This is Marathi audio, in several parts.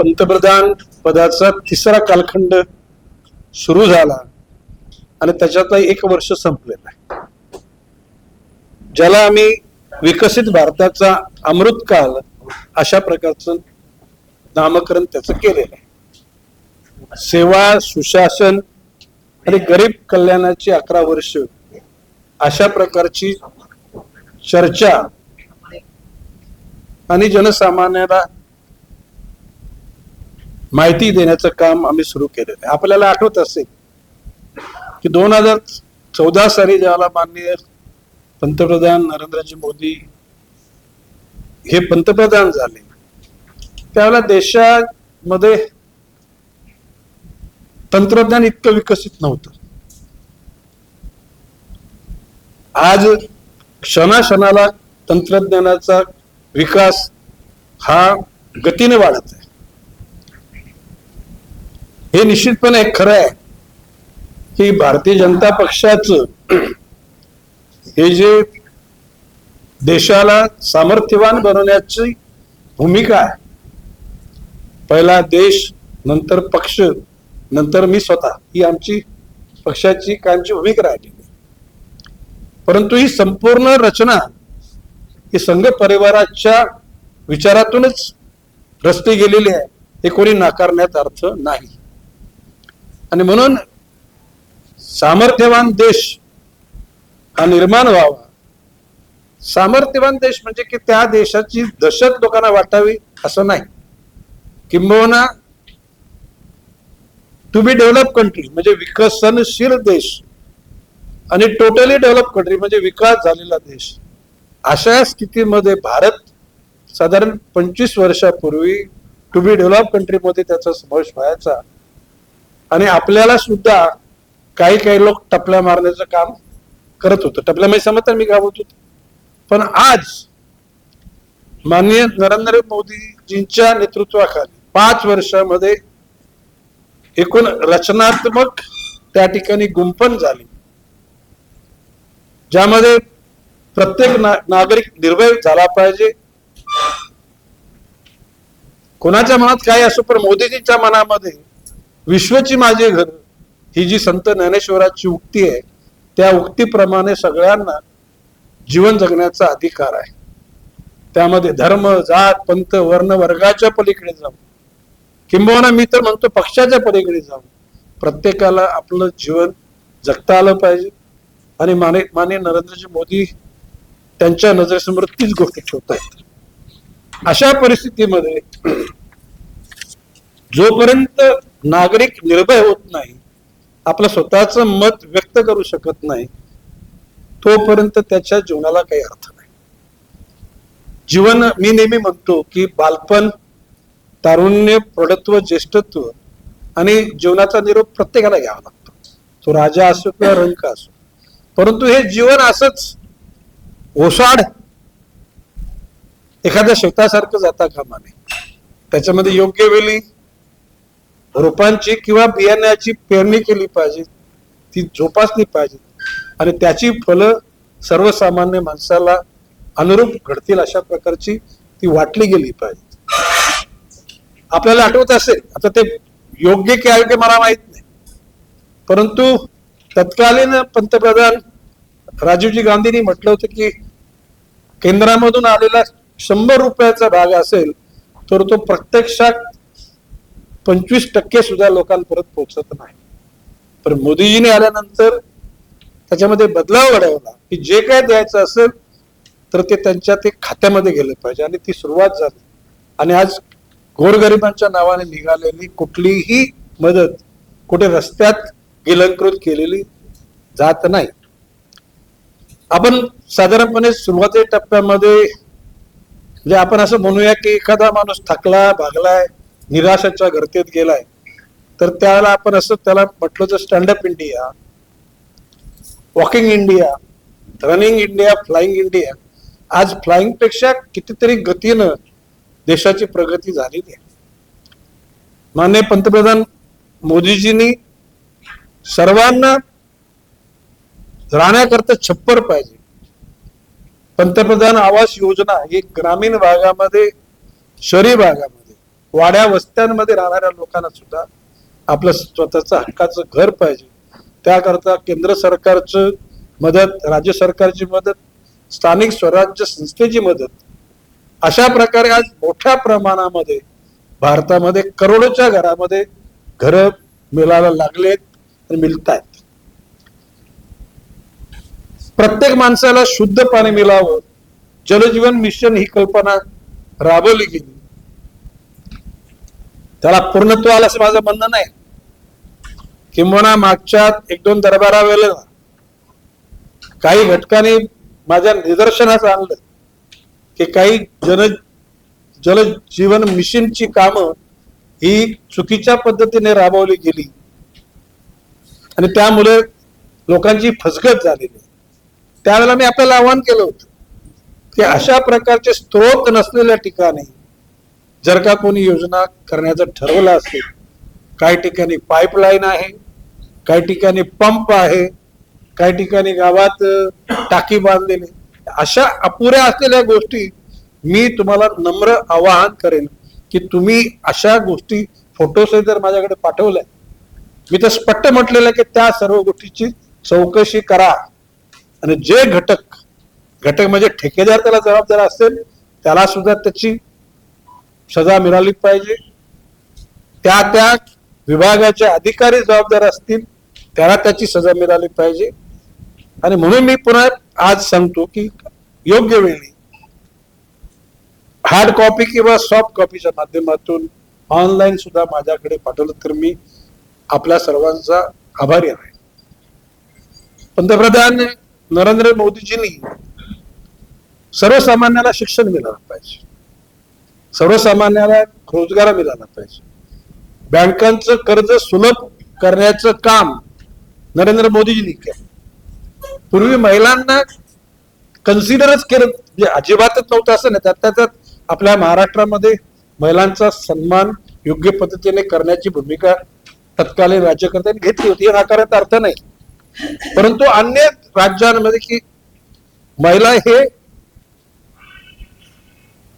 पंतप्रधान पदाचा तिसरा कालखंड सुरू झाला आणि त्याच्यातला 1 वर्ष संपलेला आहे, ज्याला आम्ही विकसित भारताचा अमृतकाल अशा प्रकारचं नामकरण त्याचं केलेलं आहे. सेवा, सुशासन आणि गरीब कल्याणाची 11 वर्ष अशा प्रकारची चर्चा आणि जनसामान्याला माहिती देण्याचं काम आम्ही सुरू केलेलं आहे. आपल्याला आठवत असेल की 2014 साली ज्याला माननीय पंतप्रधान नरेंद्रजी मोदी हे पंतप्रधान झाले, त्यावेळेला देशामध्ये तंत्रज्ञान इतकं विकसित नव्हतं. आज क्षणाक्षणाला तंत्रज्ञानाचा विकास हा गतीने वाढत आहे. हे निश्चितपणे खरं आहे की भारतीय जनता पक्षाचं हे जे देशाला सामर्थ्यवान बनवण्याची भूमिका आहे, पहिला देश, नंतर पक्ष, नंतर मी स्वतः, ही आमची पक्षाची कायमची भूमिका राहिलेली. परंतु ही संपूर्ण रचना ही संघ परिवाराच्या विचारातूनच रचली गेलेली आहे, हे कोणी नाकारण्यात अर्थ नाही. आणि म्हणून सामर्थ्यवान देश हा निर्माण व्हावा. सामर्थ्यवान देश म्हणजे की त्या देशाची दहशत लोकांना वाटावी असं नाही, किंबहुना टू बी डेव्हलप कंट्री म्हणजे विकसनशील देश आणि टोटली डेव्हलप कंट्री म्हणजे विकास झालेला देश, अशा स्थितीमध्ये भारत साधारण 25 वर्षापूर्वी टू बी डेव्हलप कंट्रीमध्ये त्याचा समावेश व्हायचा. आणि आपल्याला सुद्धा काही लोक टपल्या मारण्याचं काम करत होतं. टपल्या म्हणजे समजत मी काय बोलत होतो. पण आज माननीय नरेंद्र मोदीजींच्या नेतृत्वाखाली 5 वर्षामध्ये एकूण रचनात्मक त्या ठिकाणी गुंफण झाली, ज्यामध्ये प्रत्येक नागरिक निर्भय झाला पाहिजे. कोणाच्या मनात काय असो, पण मोदीजींच्या मनामध्ये विश्वची माझे घर ही जी संत ज्ञानेश्वराची उक्ती आहे, त्या उक्तीप्रमाणे सगळ्यांना जीवन जगण्याचा अधिकार आहे. त्यामध्ये धर्म, जात, पंथ, वर्ण, वर्गाच्या पलीकडे जाऊन, किंबहुना मी तर म्हणतो पक्षाच्या पलीकडे जाऊन प्रत्येकाला आपलं जीवन जगता आलं पाहिजे. आणि माननीय नरेंद्रजी मोदी त्यांच्या नजरेसमोर तीच गोष्ट ठेवत आहेत. अशा परिस्थितीमध्ये जोपर्यंत नागरिक निर्भय होत नाही, आपलं स्वतःचं मत व्यक्त करू शकत नाही, तोपर्यंत त्याच्या जीवनाला काही अर्थ नाही. जीवन, मी नेहमी म्हणतो की बालपण, तारुण्य, प्रौढत्व, ज्येष्ठत्व आणि जीवनाचा निरोप प्रत्येकाला घ्यावा लागतो, तो राजा असो किंवा रंक असो. परंतु हे जीवन असंच ओसाड एखाद्या शेतासारखं जाता कामा नये. त्याच्यामध्ये योग्य वेळी रोपांची किंवा बियाण्याची पेरणी केली पाहिजे, ती जोपासली पाहिजे आणि त्याची फलं सर्वसामान्य माणसाला अनुरूप घडतील अशा प्रकारची ती वाटली गेली पाहिजे. आपल्याला आठवत असेल, आता ते योग्य की अयोग्य मला माहित नाही, परंतु तत्कालीन पंतप्रधान राजीवजी गांधींनी म्हटलं होतं की केंद्रामधून आलेला 100 रुपयाचा भाग असेल तर तो प्रत्यक्षात 25% सुद्धा लोकांपर्यंत पोहोचत नाही. पण मोदीजीने आल्यानंतर त्याच्यामध्ये बदलाव घडवला की जे काय द्यायचं असेल तर ते त्यांच्या ते खात्यामध्ये गेलं पाहिजे, आणि ती सुरुवात झाली. आणि आज गोरगरिबांच्या नावाने निघालेली कुठलीही मदत कुठे रस्त्यात गिलंकृत केलेली जात नाही. आपण साधारणपणे सुरुवातीच्या टप्प्यामध्ये म्हणजे आपण असं म्हणूया की एखादा माणूस थकला, भागलाय, निराशाच्या गर्तेत गेलाय, तर त्याला आपण असं त्याला म्हटलं तर stand up India, walking India, running India, flying India. आज फ्लाइंग पेक्षा कितीतरी गतीनं देशाची प्रगती झालेली आहे. माननीय पंतप्रधान मोदीजींनी सर्वांना राहण्याकरता छप्पर पाहिजे. पंतप्रधान आवास योजना ही ग्रामीण भागामध्ये, शहरी भागामध्ये वाड्या वस्त्यांमध्ये राहणाऱ्या लोकांना सुद्धा आपलं स्वतःचं हक्काचं घर पाहिजे. त्याकरता केंद्र सरकारचं मदत, राज्य सरकारची मदत, स्थानिक स्वराज्य संस्थेची मदत, अशा प्रकारे आज मोठ्या प्रमाणामध्ये भारतामध्ये करोडोच्या घरामध्ये घरं मिळायला लागलेत आणि मिळत आहेत. प्रत्येक माणसाला शुद्ध पाणी मिळावं, जलजीवन मिशन ही कल्पना राबवली गेली. त्याला पूर्णत्व आलं असं माझं म्हणणं नाही. किंबहुना मागच्या 1-2 दरबारावेळेला काही घटकांनी माझ्या निदर्शनास आणलं की काही जलजीवन मिशनची कामं ही चुकीच्या पद्धतीने राबवली गेली आणि त्यामुळे लोकांची फसगत झालेली. त्यावेळेला मी आपल्याला आवाहन केलं होतं की अशा प्रकारचे स्त्रोत नसलेल्या ठिकाणी जर का कोणी योजना करण्याचं ठरवलं असेल, काही ठिकाणी पाईपलाईन आहे, काही ठिकाणी पंप आहे, काही ठिकाणी गावात टाकी बांधलेली, अशा अपुऱ्या असलेल्या गोष्टी मी तुम्हाला नम्र आवाहन करेन की तुम्ही अशा गोष्टी फोटोसहित जर माझ्याकडे पाठवल्या, मी तर स्पष्ट म्हटलेलं की त्या सर्व गोष्टीची चौकशी करा आणि जे घटक म्हणजे ठेकेदार त्याला जबाबदार असेल त्याला सुद्धा त्याची सजा मिळाली पाहिजे. त्या विभागाचे अधिकारी जबाबदार असतील त्याला त्याची सजा मिळाली पाहिजे. आणि म्हणून मी पुन्हा आज सांगतो की योग्य वेळी हार्ड कॉपी किंवा सॉफ्ट कॉपीच्या माध्यमातून ऑनलाईन सुद्धा माझ्याकडे पाठवलं तर मी आपल्या सर्वांचा आभारी आहे. पंतप्रधान नरेंद्र मोदीजींनी सर्वसामान्याला शिक्षण मिळालं पाहिजे, सर्वसामान्याला रोजगार मिळाला पाहिजे, बँकांचं कर्ज सुलभ करण्याचं काम नरेंद्र मोदीजींनी केलं. पूर्वी महिलांना कन्सिडरच केलं म्हणजे अजिबातच नव्हतं असं नाही. त्यात आपल्या महाराष्ट्रामध्ये महिलांचा सन्मान योग्य पद्धतीने करण्याची भूमिका तत्कालीन राज्यकर्त्यांनी घेतली होती, या नाकाराचा अर्थ नाही. परंतु अन्य राज्यांमध्ये की महिला हे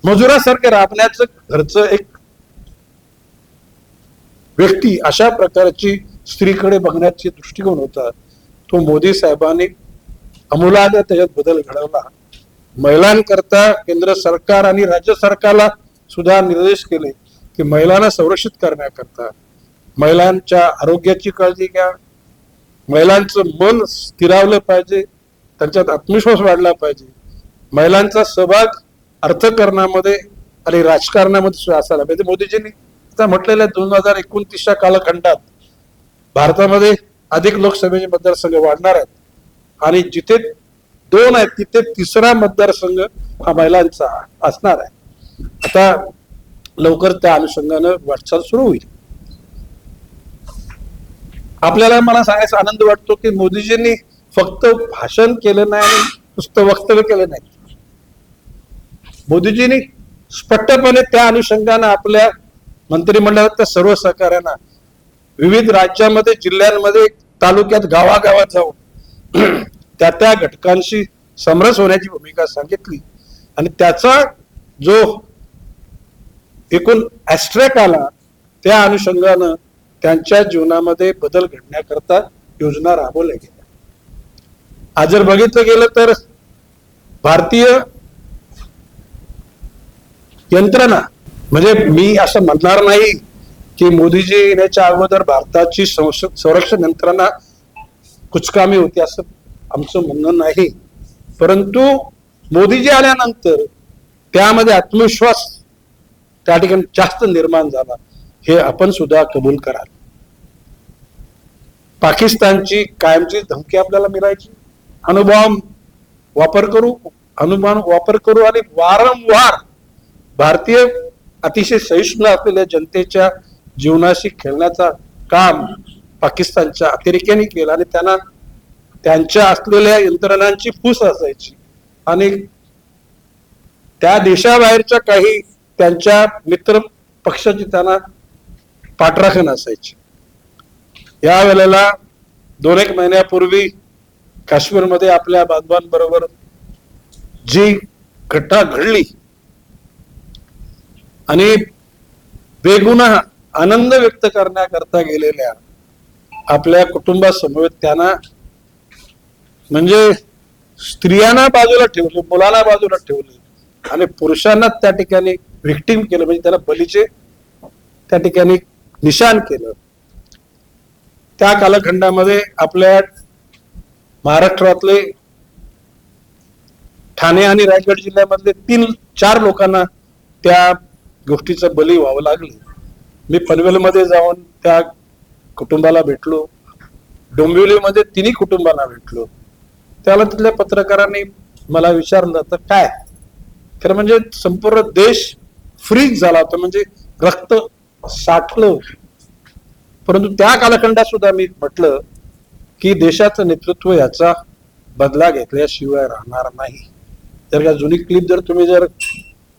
मजुरासारखे राबण्याचं घरचं एक व्यक्ती अशा प्रकारची स्त्रीकडे बघण्याची दृष्टिकोन होता, तो मोदी साहेबांनी अमूलाग्र त्याच्यात बदल घडवला. महिलांकरता केंद्र सरकार आणि राज्य सरकारला सुद्धा निर्देश केले की महिलांना संरक्षित करण्याकरता महिलांच्या आरोग्याची काळजी घ्या, महिलांचं मन स्थिरावलं पाहिजे, त्यांच्यात आत्मविश्वास वाढला पाहिजे, महिलांचा सहभाग अर्थकारणामध्ये आणि राजकारणामध्ये सुद्धा असायला पाहिजे. मोदीजींनी आता म्हटलेल्या 2029च्या कालखंडात भारतामध्ये अधिक लोकसभेचे मतदारसंघ वाढणार आहेत आणि जिथे 2 आहेत तिथे 3रा मतदारसंघ हा महिलांचा असणार आहे. आता लवकर त्या अनुषंगानं वाटचाल सुरू होईल. आपल्याला मला सांगायचा आनंद वाटतो की मोदीजींनी फक्त भाषण केलं नाही आणि नुसतं वक्तव्य केलं नाही. मोदीजींनी स्पष्टपणे त्या अनुषंगानं आपल्या मंत्रिमंडळातल्या सर्व सहकाऱ्यांना विविध राज्यामध्ये, जिल्ह्यांमध्ये, तालुक्यात, गावागावात जाऊन त्या घटकांशी समरस होण्याची भूमिका सांगितली आणि त्याचा जो एकूण ऍस्ट्रॅक्ट आला त्या अनुषंगानं त्यांच्या जीवनामध्ये बदल घडण्याकरता योजना राबवल्या गेल्या. आज जर बघितलं गेलं तर भारतीय यंत्रणा, म्हणजे मी असं म्हणणार नाही की मोदीजी येण्याच्या अगोदर भारताची संरक्षण यंत्रणा कुचकामी होती असं आमचं म्हणणं नाही, परंतु मोदीजी आल्यानंतर त्यामध्ये आत्मविश्वास त्या ठिकाणी जास्त निर्माण झाला, हे आपण सुद्धा कबूल कराल. पाकिस्तानची कायमची धमकी आपल्याला मिळायची, अणुबॉम्ब वापर करू आणि वारंवार भारतीय अतिशय सहिष्णू असलेल्या जनतेच्या जीवनाशी खेळण्याचा काम पाकिस्तानच्या अतिरेक्यांनी केलं आणि त्यांना त्यांच्या असलेल्या यंत्रणांची फूस असायची आणि त्या देशाबाहेरच्या काही त्यांच्या मित्र पक्षाची त्यांना पाठराखण असायची. या वेळेला 2-1 महिन्यापूर्वी काश्मीरमध्ये आपल्या बांधवांबरोबर जी घटना घडली आणि बेगुनाह आनंद व्यक्त करण्याकरता गेलेल्या आपल्या कुटुंबासमोर त्यांना म्हणजे स्त्रियांना बाजूला ठेवलं, मुलांना बाजूला ठेवलं आणि पुरुषांना त्या ठिकाणी व्हिक्टिम केलं, म्हणजे त्याला बलीचे त्या ठिकाणी निशाण केलं. त्या कालखंडामध्ये आपल्या महाराष्ट्रातले ठाणे आणि रायगड जिल्ह्यामधले 3-4 लोकांना त्या गोष्टीचा बली व्हावं लागलं. मी पनवेलमध्ये जाऊन त्या कुटुंबाला भेटलो, डोंबिवलीमध्ये 3 कुटुंबांना भेटलो. त्याला तिथल्या पत्रकारांनी मला विचारलं तर काय खरं म्हणजे संपूर्ण देश फ्रीज झाला होता, म्हणजे रक्त साठलं होतं. परंतु त्या कालखंडात सुद्धा मी म्हटलं की देशाचं नेतृत्व याचा बदला घेतल्याशिवाय राहणार नाही. जर का जुनी क्लिप जर तुम्ही जर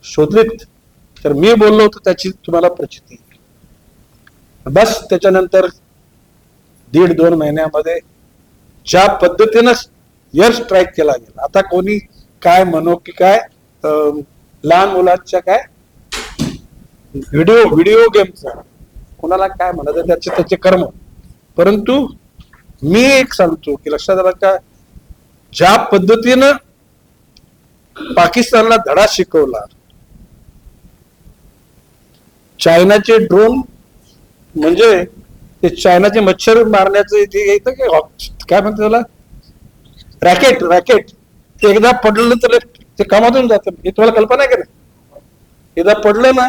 शोधलीत तर मी बोललो होतो त्याची तुम्हाला प्रचिती. बस त्याच्यानंतर 1.5-2 महिन्यामध्ये ज्या पद्धतीनं एअर स्ट्राईक केला गेला, आता कोणी काय म्हणो की काय लहान मुलांच्या काय व्हिडिओ गेमचा कोणाला काय म्हणायचं त्याचे कर्म. परंतु मी एक सांगतो की लक्षात आलं का, ज्या पद्धतीनं पाकिस्तानला धडा शिकवला, चायनाचे ड्रोन म्हणजे ते चायनाचे मच्छर मारण्याचं जे येतं की काय म्हणतात त्याला, रॅकेट ते एकदा पडलं तर ते कामातून जातं. हे तुम्हाला कल्पना आहे का नाही? एकदा पडलं ना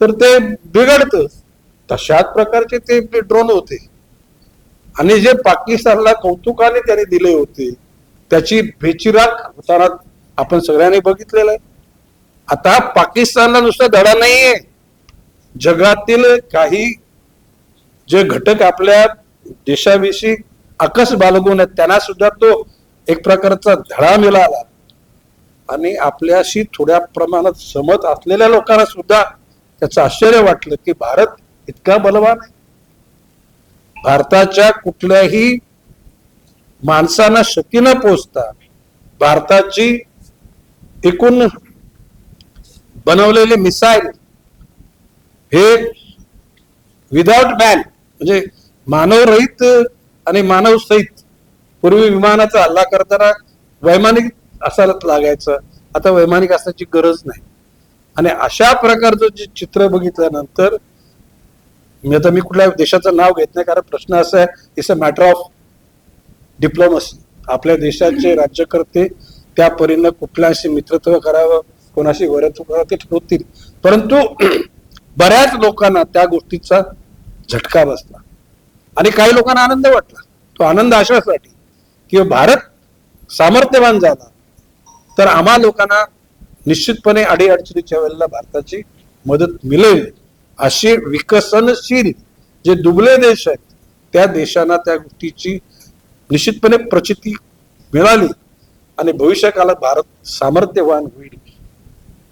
तर ते बिघडतं. तशाच प्रकारचे ते ड्रोन होते आणि जे पाकिस्तानला कौतुकाने त्यांनी दिले होते त्याची बेचिराख होताना आपण सगळ्यांनी बघितलेलं आहे. आता पाकिस्तानला नुसता धडा नाहीये, जगातील काही जे घटक आपल्या देशाविषयी आकस बाळगून आहेत त्यांना सुद्धा तो एक प्रकारचा धडा मिळाला आणि आपल्याशी थोड्या प्रमाणात सहमत असलेल्या लोकांना सुद्धा त्याचं आश्चर्य वाटलं की भारत इतका बलवान आहे. भारताच्या कुठल्याही माणसांना क्षती न पोचता भारताची एकूण बनवलेले मिसाईल हे विदाउट मॅन म्हणजे मानवरहित आणि मानव सहित, पूर्वी विमानाचा हल्ला करताना वैमानिक असायला लागायचं, आता वैमानिक असण्याची गरज नाही. आणि अशा प्रकारचं जे चित्र बघितल्यानंतर आता मी कुठल्या देशाचं नाव घेत नाही, कारण प्रश्न असा आहे, it's a matter of diplomacy. आपल्या देशाचे राज्यकर्ते त्या परीनं कुठल्याशी मित्रत्व करावं, कोणाशी वैरत्व करावं ते ठरवतील. परंतु बऱ्याच लोकांना त्या गोष्टीचा झटका बसला आणि काही लोकांना आनंद वाटला. तो आनंद अशासाठी की भारत सामर्थ्यवान झाला तर आम्हा लोकांना निश्चितपणे अडीअडचणीच्या वेळेला भारताची मदत मिळेल. असे विकसनशील जे दुबळे देश आहेत त्या देशांना त्या गोष्टीची निश्चितपणे प्रचिती मिळाली आणि भविष्यकाळात भारत सामर्थ्यवान होईल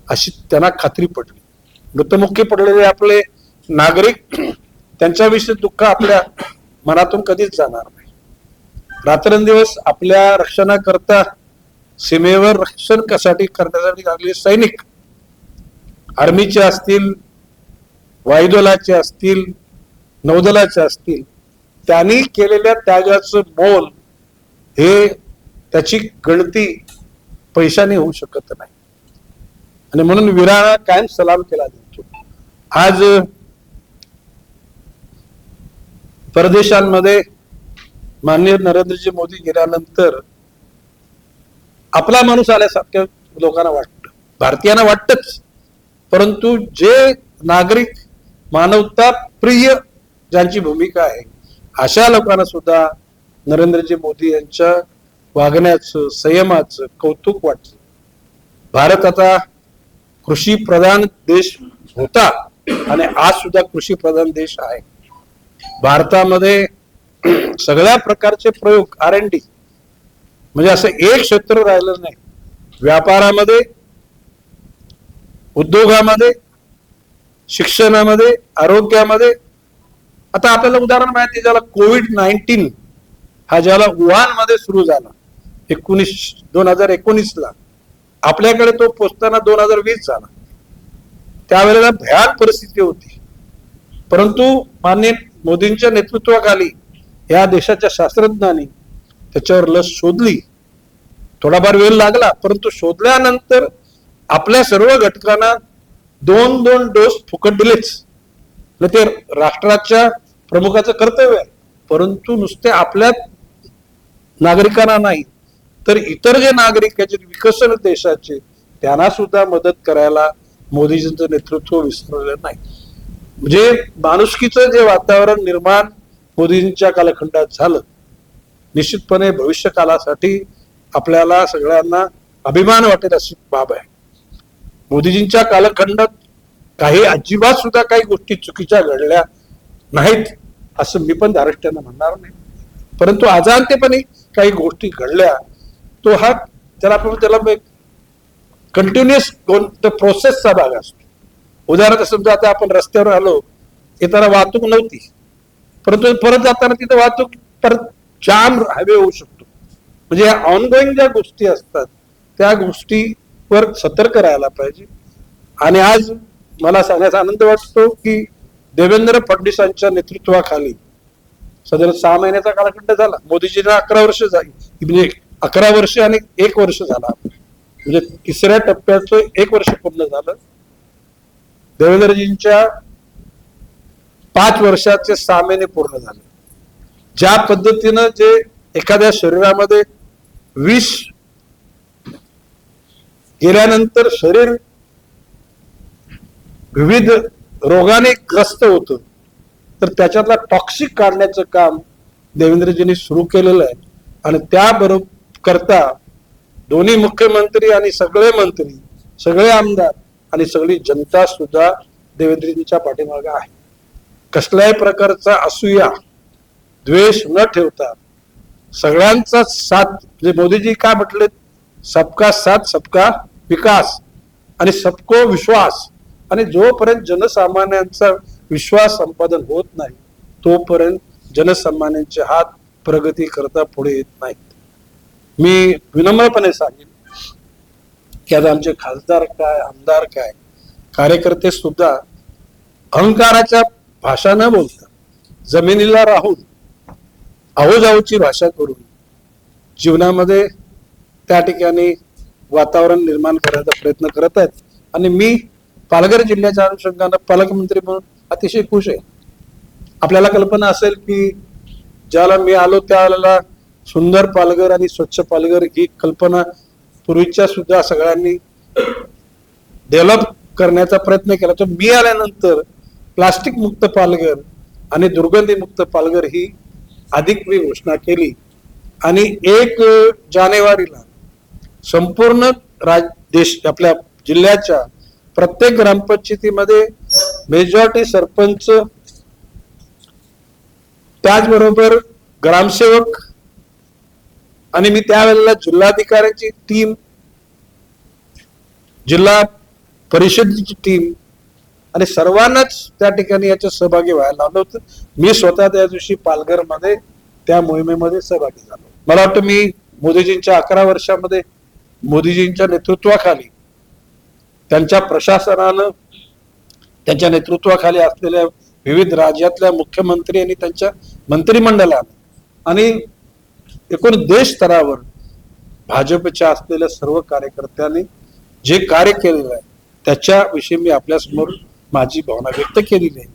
अशी त्यांना खात्री पडली. मृत्युमुखी पडलेले आपले नागरिक त्यांच्याविषयी दुःख आपल्या मनातून कधीच जाणार नाही. रात्रंदिवस आपल्या रक्षणाकरता सीमेवर रक्षण करण्यासाठी लागलेले सैनिक, आर्मीचे असतील, वायुदलाचे असतील, नौदलाचे असतील, त्यांनी केलेल्या त्यागाचं मोल हे त्याची गणती पैशाने होऊ शकत नाही. आणि म्हणून वीरांना कायम सलाम केला जातो. आज परदेशांमध्ये माननीय नरेंद्रजी मोदी गेल्यानंतर आपला माणूस आल्यासारख्या लोकांना वाटतं, भारतीयांना वाटतच. परंतु जे नागरिक मानवता प्रिय ज्यांची भूमिका आहे अशा लोकांना सुद्धा नरेंद्रजी मोदी यांच्या वागण्याचं, संयमाचं कौतुक वाटतं. भारत आता कृषी प्रधान देश होता आणि आज सुद्धा कृषी प्रधान देश आहे. भारतामध्ये सगळ्या प्रकारचे प्रयोग R&D म्हणजे असं एक क्षेत्र राहिलं नाही. व्यापारामध्ये, उद्योगामध्ये, शिक्षणामध्ये, आरोग्यामध्ये. आता आपल्याला उदाहरण माहिती, ज्याला COVID-19 हा ज्याला वुहान मध्ये सुरू झाला 2019ला, आपल्याकडे तो पोचताना 2020 झाला. त्यावेळेला भयान परिस्थिती होती. परंतु माननीय मोदींच्या नेतृत्वाखाली या देशाच्या शास्त्रज्ञांनी त्याच्यावर लस शोधली. थोडाफार वेळ लागला, परंतु शोधल्यानंतर आपल्या सर्व घटकांना 2-2 डोस फुकट दिलेच. ते राष्ट्राच्या प्रमुखाचं कर्तव्य आहे, परंतु नुसते आपल्या नागरिकांना नाही तर इतर जे नागरिक आहेत विकसनशील देशाचे त्यांना सुद्धा मदत करायला मोदीजींचं नेतृत्व विसरलेलं नाही. म्हणजे माणुसकीचं जे वातावरण निर्माण मोदींच्या कालखंडात झालं, निश्चितपणे भविष्य कालासाठी आपल्याला सगळ्यांना अभिमान वाटेल अशी बाब आहे. मोदीजींच्या कालखंडात काही अजिबात सुद्धा काही गोष्टी चुकीच्या घडल्या नाहीत असं मी पण धारिष्ट्यानं म्हणणार नाही, परंतु अजाणतेपणे काही गोष्टी घडल्या. तो हा त्याला कंटिन्युअस प्रोसेसचा भाग असतो. उदाहरणार्थ समजा आता आपण रस्त्यावर आलो, येताना वाहतूक नव्हती, परंतु परत जाताना तिथं वाहतूक परत जाम हायवे होऊ शकतो. म्हणजे ऑनगोईंग ज्या गोष्टी असतात त्या गोष्टीवर सतर्क राहायला पाहिजे. आणि आज मला सांगण्याचा आनंद वाटतो की देवेंद्र फडणवीसांच्या नेतृत्वाखाली साधारण 6 महिन्याचा कालखंड झाला. मोदीजींना 11 वर्ष झाली, म्हणजे 11 वर्ष आणि 1 वर्ष झाला, म्हणजे 3ऱ्या टप्प्याचं 1 वर्ष पूर्ण झालं. देवेंद्रजींच्या 5 वर्षाचे 6 महिने पूर्ण झाले. ज्या पद्धतीनं जे एखाद्या शरीरामध्ये विष गेल्यानंतर शरीर विविध रोगाने ग्रस्त होतं, तर त्याच्यातला टॉक्सिक काढण्याचं काम देवेंद्रजींनी सुरू केलेलं आहे. आणि त्याबरोबर करता दोन्ही मुख्यमंत्री आणि सगळे मंत्री, सगळे आमदार आणि सगळी जनता सुद्धा देवेंद्रजींच्या पाठीमागे आहे. कसल्याही प्रकारचा असूया द्वेष न ठेवता सगळ्यांचा साथ, म्हणजे मोदीजी काय म्हटले, सबका साथ सबका विकास आणि सबको विश्वास. आणि जोपर्यंत जनसामान्यांचा विश्वास संपादन होत नाही तोपर्यंत जनसामान्यांचे हात प्रगती करता पुढे येत नाहीत. मी विनम्रपणे सांगेन की आता आमचे खासदार काय, आमदार काय, कार्यकर्ते सुद्धा अहंकाराच्या भाषा न बोलता जमिनीला राहून आहोजाऊची भाषा करून जीवनामध्ये त्या ठिकाणी वातावरण निर्माण करायचा प्रयत्न करत आहेत. आणि मी पालघर जिल्ह्याच्या अनुषंगानं पालकमंत्री म्हणून अतिशय खुश आहे. आपल्याला कल्पना असेल की ज्याला मी आलो त्यावेळेला सुंदर पालघर आणि स्वच्छ पालघर ही कल्पना पूर्वीच्या सुद्धा सगळ्यांनी डेव्हलप करण्याचा प्रयत्न केला. तर मी आल्यानंतर प्लास्टिक मुक्त पालघर आणि दुर्गंधी मुक्त पालघर ही अधिक मी घोषणा केली. आणि 1 जानेवारीला संपूर्ण देश आपल्या जिल्ह्याच्या प्रत्येक ग्रामपंचायतीमध्ये मेजॉरिटी सरपंच, त्याचबरोबर ग्रामसेवक आणि मी त्यावेळेला जिल्हाधिकाऱ्यांची टीम, जिल्हा परिषदेची टीम आणि सर्वांनाच त्या ठिकाणी याच्यात सहभागी व्हायला लावलं होतं. मी स्वतः त्या दिवशी पालघरमध्ये त्या मोहिमेमध्ये सहभागी झालो. मला वाटतं मी मोदीजींच्या 11 वर्षामध्ये मोदीजींच्या नेतृत्वाखाली, त्यांच्या प्रशासनानं, त्यांच्या नेतृत्वाखाली असलेल्या विविध राज्यातल्या मुख्यमंत्री आणि त्यांच्या मंत्रिमंडळानं आणि एकूण देश स्तरावर भाजपच्या असलेल्या सर्व कार्यकर्त्यांनी जे कार्य केलेलं आहे त्याच्याविषयी मी आपल्यासमोर माझी भावना व्यक्त केलेली आहे.